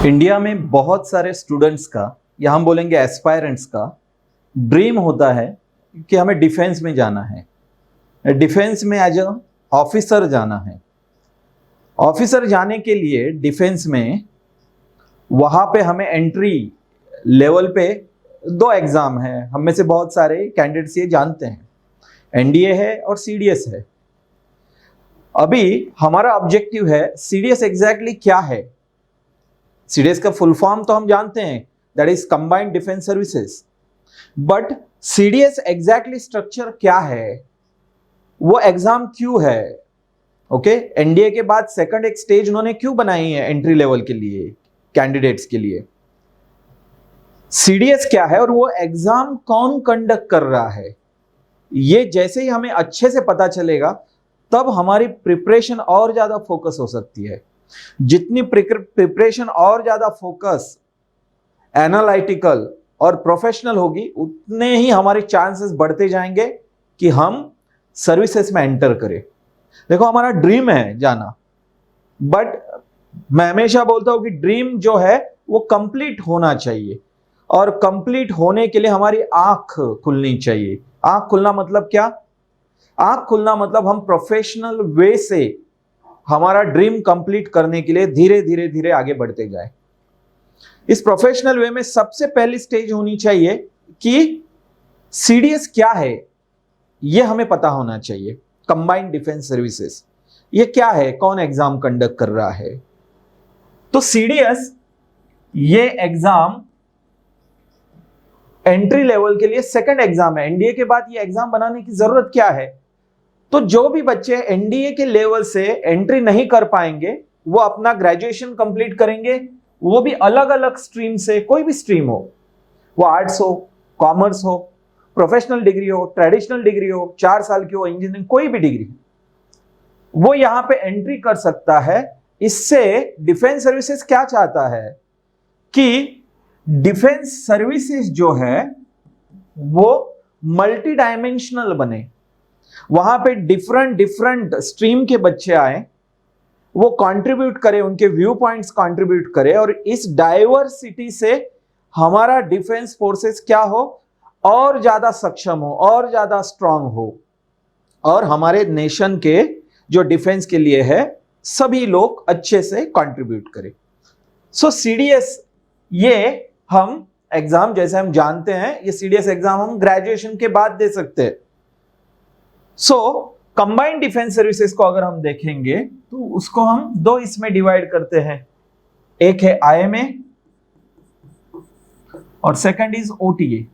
India में बहुत सारे स्टूडेंट्स का या हम बोलेंगे एस्पायरेंट्स का ड्रीम होता है कि हमें डिफेंस में जाना है, डिफेंस में एज अ ऑफिसर जाना है। ऑफिसर जाने के लिए डिफेंस में वहाँ पे हमें एंट्री लेवल पे दो एग्ज़ाम है। हम में से बहुत सारे कैंडिडेट्स ये जानते हैं, एनडीए है और सीडीएस है। अभी हमारा ऑब्जेक्टिव है सीडीएस एग्जैक्टली क्या है। सीडीएस का फुल फॉर्म तो हम जानते हैं, that is combined defence services. But CDS exactly structure क्या है, वो एग्जाम क्यों है। ओके, एनडीए के बाद सेकंड एक स्टेज उन्होंने क्यों बनाई है एंट्री लेवल के लिए, कैंडिडेट्स के लिए। सीडीएस क्या है और वो एग्जाम कौन कंडक्ट कर रहा है, ये जैसे ही हमें अच्छे से पता चलेगा तब हमारी प्रिपरेशन और ज्यादा फोकस हो सकती है। जितनी प्रिपरेशन और ज्यादा फोकस, एनालिटिकल और प्रोफेशनल होगी, उतने ही हमारे चांसेस बढ़ते जाएंगे कि हम सर्विसेज में एंटर करें। देखो, हमारा ड्रीम है जाना, बट मैं हमेशा बोलता हूं कि ड्रीम जो है वो कंप्लीट होना चाहिए, और कंप्लीट होने के लिए हमारी आंख खुलनी चाहिए। आंख खुलना मतलब क्या? आंख खुलना मतलब हम प्रोफेशनल वे से हमारा ड्रीम कंप्लीट करने के लिए धीरे धीरे धीरे आगे बढ़ते जाए। इस प्रोफेशनल वे में सबसे पहली स्टेज होनी चाहिए कि सीडीएस क्या है, यह हमें पता होना चाहिए। कंबाइंड डिफेंस सर्विसेज ये क्या है, कौन एग्जाम कंडक्ट कर रहा है। तो सीडीएस ये एग्जाम एंट्री लेवल के लिए सेकंड एग्जाम है। एनडीए के बाद ये एग्जाम बनाने की जरूरत क्या है? तो जो भी बच्चे एनडीए के लेवल से एंट्री नहीं कर पाएंगे, वो अपना ग्रेजुएशन कंप्लीट करेंगे, वो भी अलग अलग स्ट्रीम से, कोई भी स्ट्रीम हो, वो आर्ट्स हो, कॉमर्स हो, प्रोफेशनल डिग्री हो, ट्रेडिशनल डिग्री हो, 4 साल की हो, इंजीनियरिंग, कोई भी डिग्री, वो यहां पे एंट्री कर सकता है। इससे डिफेंस सर्विसेज क्या चाहता है कि डिफेंस सर्विसेज जो है वो मल्टी डायमेंशनल बने, वहां पे डिफरेंट डिफरेंट स्ट्रीम के बच्चे आए, वो कंट्रीब्यूट करें, उनके व्यू पॉइंट्स कंट्रीब्यूट करें, और इस डाइवर्सिटी से हमारा डिफेंस फोर्सेस क्या हो, और ज्यादा सक्षम हो, और ज्यादा स्ट्रांग हो, और हमारे नेशन के जो डिफेंस के लिए है सभी लोग अच्छे से कंट्रीब्यूट करें। सो सीडीएस ये हम एग्जाम, जैसे हम जानते हैं, ये सीडीएस एग्जाम हम ग्रेजुएशन के बाद दे सकते हैं। सो कंबाइंड डिफेंस सर्विसेज को अगर हम देखेंगे तो उसको हम दो इसमें डिवाइड करते हैं। एक है आईएमए और सेकंड इज ओटीए।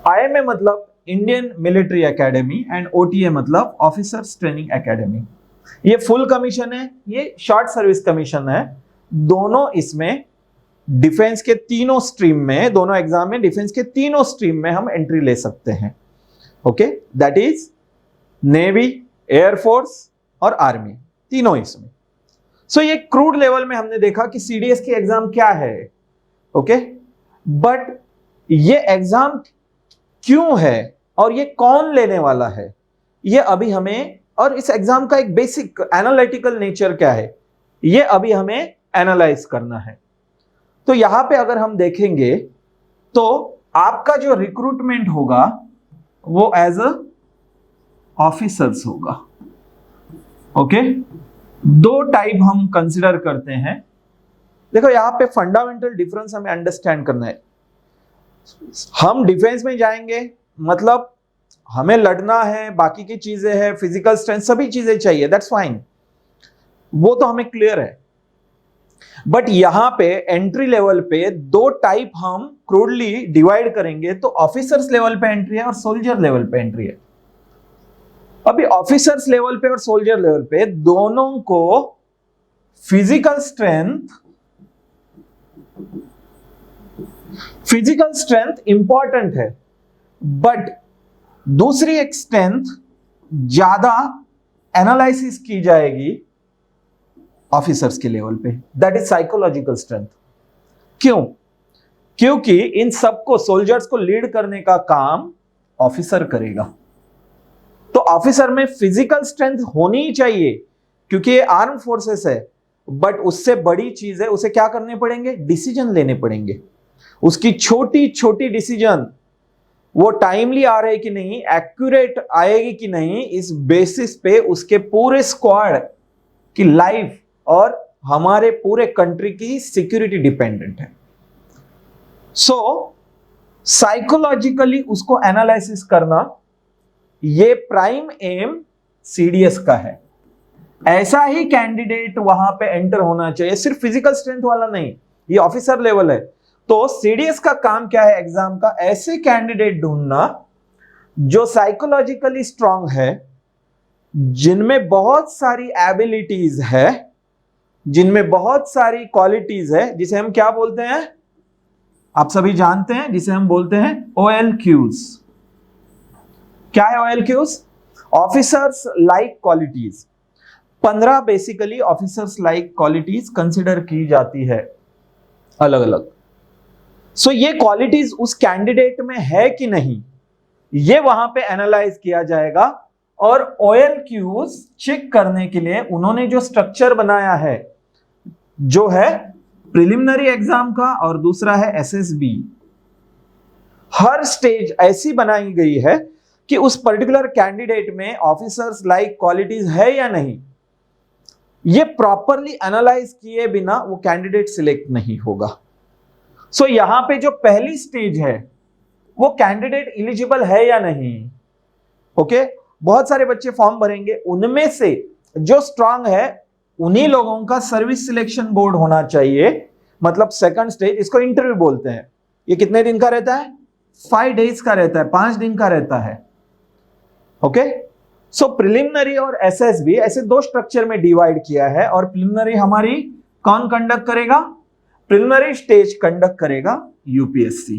आईएमए मतलब Indian military academy and OTA मतलब ऑफिसर्स ट्रेनिंग एकेडमी। ये फुल कमीशन है, ये शॉर्ट सर्विस कमीशन है। दोनों इसमें डिफेंस के तीनों स्ट्रीम में, दोनों एग्जाम में डिफेंस के तीनों स्ट्रीम में हम एंट्री ले सकते हैं। Okay, that is navy, air force और आर्मी, तीनों इसमें। सो ये क्रूड लेवल में हमने देखा कि सीडीएस की एग्जाम क्या है। ओके, बट ये एग्जाम क्यों है और ये कौन लेने वाला है, ये अभी हमें, और इस एग्जाम का एक बेसिक एनालिटिकल नेचर क्या है, ये अभी हमें एनालाइज करना है। तो यहां पे अगर हम देखेंगे तो आपका जो रिक्रूटमेंट होगा वो एज अ ऑफिसर्स होगा। ओके, दो टाइप हम कंसिडर करते हैं। देखो, यहां पे फंडामेंटल डिफरेंस हमें अंडरस्टैंड करना है। हम डिफेंस में जाएंगे मतलब हमें लड़ना है, बाकी की चीजें हैं, फिजिकल स्ट्रेंथ, सभी चीजें चाहिए, दैट्स फाइन, वो तो हमें क्लियर है। बट यहां पे एंट्री लेवल पे दो टाइप हम क्रूडली डिवाइड करेंगे, तो ऑफिसर्स लेवल पे एंट्री है और सोल्जर लेवल पे एंट्री है। अभी ऑफिसर्स लेवल पे और सोल्जर लेवल पे दोनों को फिजिकल स्ट्रेंथ इंपॉर्टेंट है, बट दूसरी एक स्ट्रेंथ ज्यादा एनालिसिस की जाएगी ऑफिसर्स के लेवल पे, दैट इज साइकोलॉजिकल स्ट्रेंथ। क्यों? क्योंकि इन सबको, सोल्जर्स को लीड करने का काम ऑफिसर करेगा। तो ऑफिसर में फिजिकल स्ट्रेंथ होनी ही चाहिए, क्योंकि ये आर्म फोर्सेस है, बट उससे बड़ी चीज है, उसे क्या करने पड़ेंगे, डिसीजन लेने पड़ेंगे। उसकी छोटी छोटी डिसीजन वो टाइमली आ रहे कि नहीं, एक्यूरेट आएगी कि नहीं, इस बेसिस पे उसके पूरे स्क्वाड की लाइफ और हमारे पूरे कंट्री की सिक्योरिटी डिपेंडेंट है। सो साइकोलॉजिकली उसको एनालिसिस करना, ये प्राइम एम सीडीएस का है। ऐसा ही कैंडिडेट वहां पे एंटर होना चाहिए, सिर्फ फिजिकल स्ट्रेंथ वाला नहीं, ये ऑफिसर लेवल है। तो सीडीएस का काम क्या है एग्जाम का, ऐसे कैंडिडेट ढूंढना जो साइकोलॉजिकली स्ट्रांग है, जिनमें बहुत सारी एबिलिटीज है, जिनमें बहुत सारी क्वालिटीज है, जिसे हम क्या बोलते हैं, आप सभी जानते हैं, जिसे हम बोलते हैं OLQs। क्या है OLQs? Officers like qualities. 15 basically officers like qualities consider की जाती है अलग अलग। सो ये क्वालिटीज उस कैंडिडेट में है कि नहीं, ये वहां पे एनालाइज किया जाएगा। और OLQs चेक करने के लिए उन्होंने जो स्ट्रक्चर बनाया है, जो है प्रिलिमिनरी एग्जाम का और दूसरा है SSB। हर स्टेज ऐसी बनाई गई है कि उस पर्टिकुलर कैंडिडेट में ऑफिसर्स लाइक क्वालिटीज है या नहीं, ये प्रॉपरली एनालाइज किए बिना वो कैंडिडेट सिलेक्ट नहीं होगा। सो यहां पे जो पहली स्टेज है, वो कैंडिडेट एलिजिबल है या नहीं। ओके, बहुत सारे बच्चे फॉर्म भरेंगे, उनमें से जो स्ट्रांग है उन्हीं लोगों का सर्विस सिलेक्शन बोर्ड होना चाहिए। मतलब सेकंड स्टेज, इसको इंटरव्यू बोलते हैं। ये कितने दिन का रहता है? 5 days का रहता है, 5 दिन का रहता है। ओके, सो प्रिलिमिनरी और SSB ऐसे 2 स्ट्रक्चर में डिवाइड किया है। और प्रिलिमिनरी हमारी कौन कंडक्ट करेगा? प्रिलिमिनरी स्टेज कंडक्ट करेगा UPSC,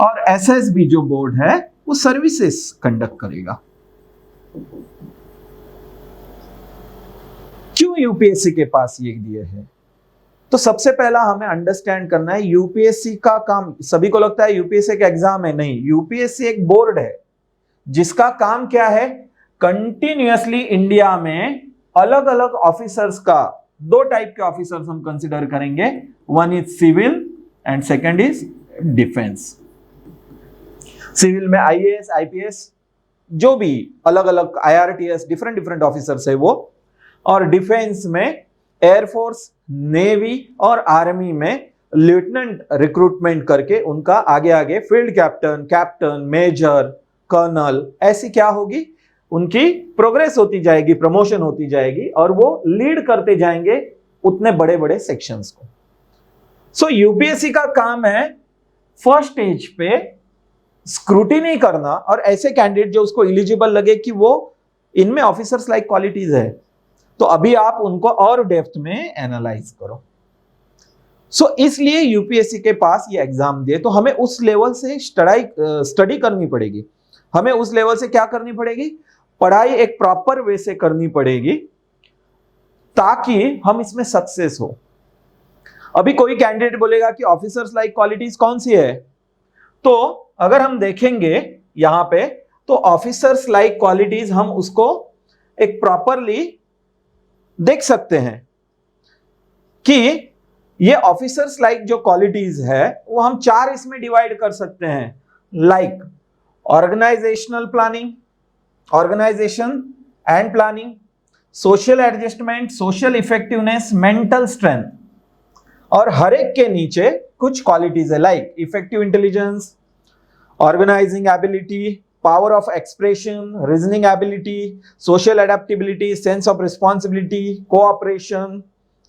और SSB जो बोर्ड है वो सर्विसेज कंडक्ट करेगा। क्यों UPSC के पास ये दिए हैं? तो सबसे पहला हमें अंडरस्टैंड करना है, UPSC का काम, सभी को लगता है UPSC एक एग्जाम है, नहीं, UPSC एक बोर्ड है जिसका काम क्या है, कंटिन्यूअसली इंडिया में अलग अलग ऑफिसर्स का, 2 टाइप के ऑफिसर्स हम कंसिडर करेंगे, one is civil and second is defence. Civil में IAS IPS जो भी अलग अलग IRTS डिफरेंट ऑफिसर्स है वो, और डिफेंस में एयरफोर्स, नेवी और आर्मी में लेफ्टिनेंट रिक्रूटमेंट करके उनका आगे आगे फील्ड कैप्टन, मेजर, कर्नल, ऐसी क्या होगी, उनकी प्रोग्रेस होती जाएगी, प्रमोशन होती जाएगी, और वो लीड करते जाएंगे उतने बड़े बड़े सेक्शंस को। सो UPSC का काम है फर्स्ट स्टेज पे स्क्रूटिनी करना, और ऐसे कैंडिडेट जो उसको एलिजिबल लगे कि वो इनमें ऑफिसर्स लाइक क्वालिटीज है, तो अभी आप उनको और डेप्थ में एनालाइज करो। सो इसलिए UPSC के पास ये एग्जाम दिए, तो हमें उस लेवल से स्टडी करनी पड़ेगी। हमें उस लेवल से क्या करनी पड़ेगी, पढ़ाई एक प्रॉपर वे से करनी पड़ेगी, ताकि हम इसमें सक्सेस हो। अभी कोई कैंडिडेट बोलेगा कि ऑफिसर्स लाइक क्वालिटीज कौन सी है, तो अगर हम देखेंगे यहां पे, तो ऑफिसर्स लाइक क्वालिटीज हम उसको एक प्रॉपरली देख सकते हैं कि ये ऑफिसर्स लाइक जो क्वालिटीज है वो हम 4 इसमें डिवाइड कर सकते हैं, like organizational planning, organization and planning, social adjustment, social effectiveness, mental strength, और हर एक के नीचे कुछ क्वालिटीज है, like effective intelligence, organizing ability, power of expression, reasoning ability, social adaptability, sense of responsibility, cooperation,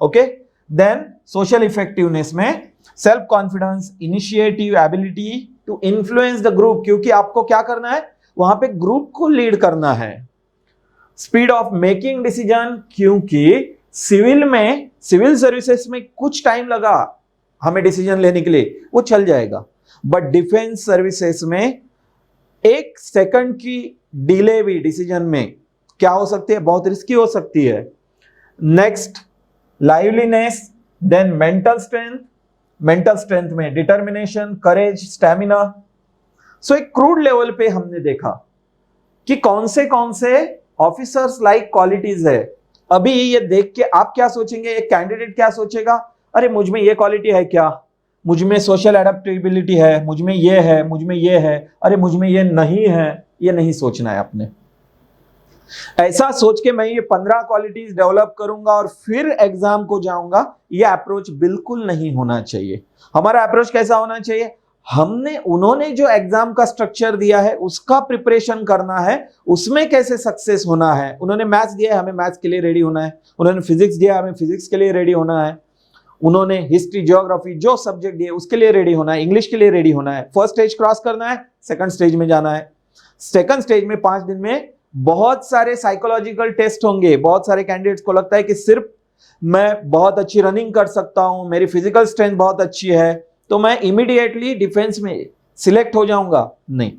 okay? Then social effectiveness में self confidence, initiative ability to influence the group, क्योंकि आपको क्या करना है, वहां पे ग्रुप को लीड करना है। स्पीड ऑफ मेकिंग डिसीजन, क्योंकि सिविल सर्विसेज में कुछ टाइम लगा हमें डिसीजन लेने के लिए, वो चल जाएगा, बट डिफेंस सर्विसेज में 1 सेकंड की डिले भी डिसीजन में क्या हो सकती है, बहुत रिस्की हो सकती है। Next liveliness, then mental strength में डिटर्मिनेशन, करेज, स्टैमिना। सो एक क्रूड लेवल पे हमने देखा कि कौन से ऑफिसर्स लाइक क्वालिटीज है, अभी ये देख के आप क्या सोचेंगे, एक कैंडिडेट क्या सोचेगा, अरे मुझ में ये क्वालिटी है क्या, मुझ में सोशल एडेप्टेबिलिटी है, मुझ में ये है, मुझ में ये है, अरे मुझ में ये नहीं है। ये नहीं सोचना है आपने। ऐसा सोच के मैं ये 15 क्वालिटीज डेवलप करूंगा और फिर एग्जाम को जाऊंगा, ये अप्रोच बिल्कुल नहीं होना चाहिए। हमारा अप्रोच कैसा होना चाहिए, उन्होंने जो एग्जाम का स्ट्रक्चर दिया है उसका प्रिपरेशन करना है, उसमें कैसे सक्सेस होना है। उन्होंने मैथ्स दिया है, हमें मैथ्स के लिए रेडी होना है। उन्होंने फिजिक्स दिया है, हमें फिजिक्स के लिए रेडी होना है। उन्होंने हिस्ट्री, ज्योग्राफी, जो सब्जेक्ट दिए उसके लिए रेडी होना है, इंग्लिश के लिए रेडी होना है। फर्स्ट स्टेज क्रॉस करना है, सेकंड स्टेज में जाना है। सेकंड स्टेज में 5 दिन में बहुत सारे साइकोलॉजिकल टेस्ट होंगे। बहुत सारे कैंडिडेट्स को लगता है कि सिर्फ मैं बहुत अच्छी रनिंग कर सकता हूं, मेरी फिजिकल स्ट्रेंथ बहुत अच्छी है, तो मैं इमीडिएटली डिफेंस में सिलेक्ट हो जाऊंगा। नहीं,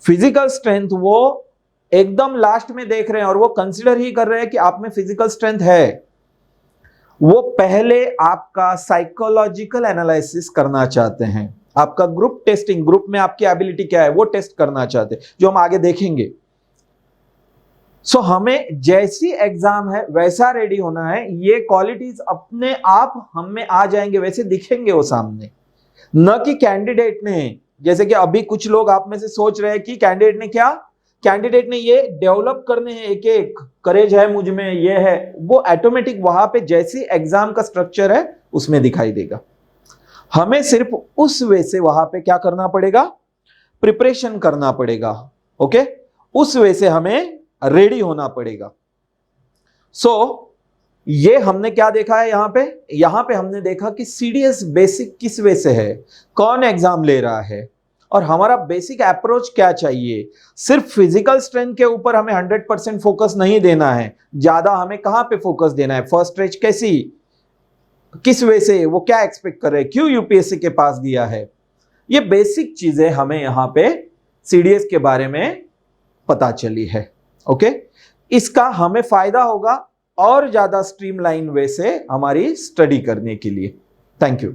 फिजिकल स्ट्रेंथ वो एकदम लास्ट में देख रहे हैं और वो कंसीडर ही कर रहे हैं कि आप में फिजिकल स्ट्रेंथ है। वो पहले आपका साइकोलॉजिकल एनालिसिस करना चाहते हैं, आपका ग्रुप टेस्टिंग, ग्रुप में आपकी एबिलिटी क्या है वो टेस्ट करना चाहते हैं, जो हम आगे देखेंगे। सो हमें जैसी एग्जाम है वैसा रेडी होना है। ये क्वालिटीज अपने आप हम में आ जाएंगे, वैसे दिखेंगे वो सामने, न कि कैंडिडेट ने। जैसे कि अभी कुछ लोग आप में से सोच रहे हैं कि कैंडिडेट ने ये डेवलप करने हैं, एक एक करेज है मुझ में, ये है, वो ऑटोमेटिक वहां पे जैसी एग्जाम का स्ट्रक्चर है उसमें दिखाई देगा। हमें सिर्फ उस वे से वहां पे क्या करना पड़ेगा, प्रिपरेशन करना पड़ेगा। ओके, उस वे से हमें रेडी होना पड़ेगा। ये हमने क्या देखा है यहां पे हमने देखा कि सीडीएस बेसिक किस वे से है, कौन एग्जाम ले रहा है और हमारा बेसिक अप्रोच क्या चाहिए। सिर्फ फिजिकल स्ट्रेंथ के ऊपर हमें 100% फोकस नहीं देना है, ज्यादा हमें कहां पे फोकस देना है, फर्स्ट स्टेज कैसी, किस वे से, वो क्या एक्सपेक्ट कर रहे हैं, क्यों यूपीएससी के पास दिया है। ये बेसिक चीजें हमें यहां पे सीडीएस के बारे में पता चली है। ओके, इसका हमें फायदा होगा और ज्यादा स्ट्रीमलाइन वे से हमारी स्टडी करने के लिए। Thank you.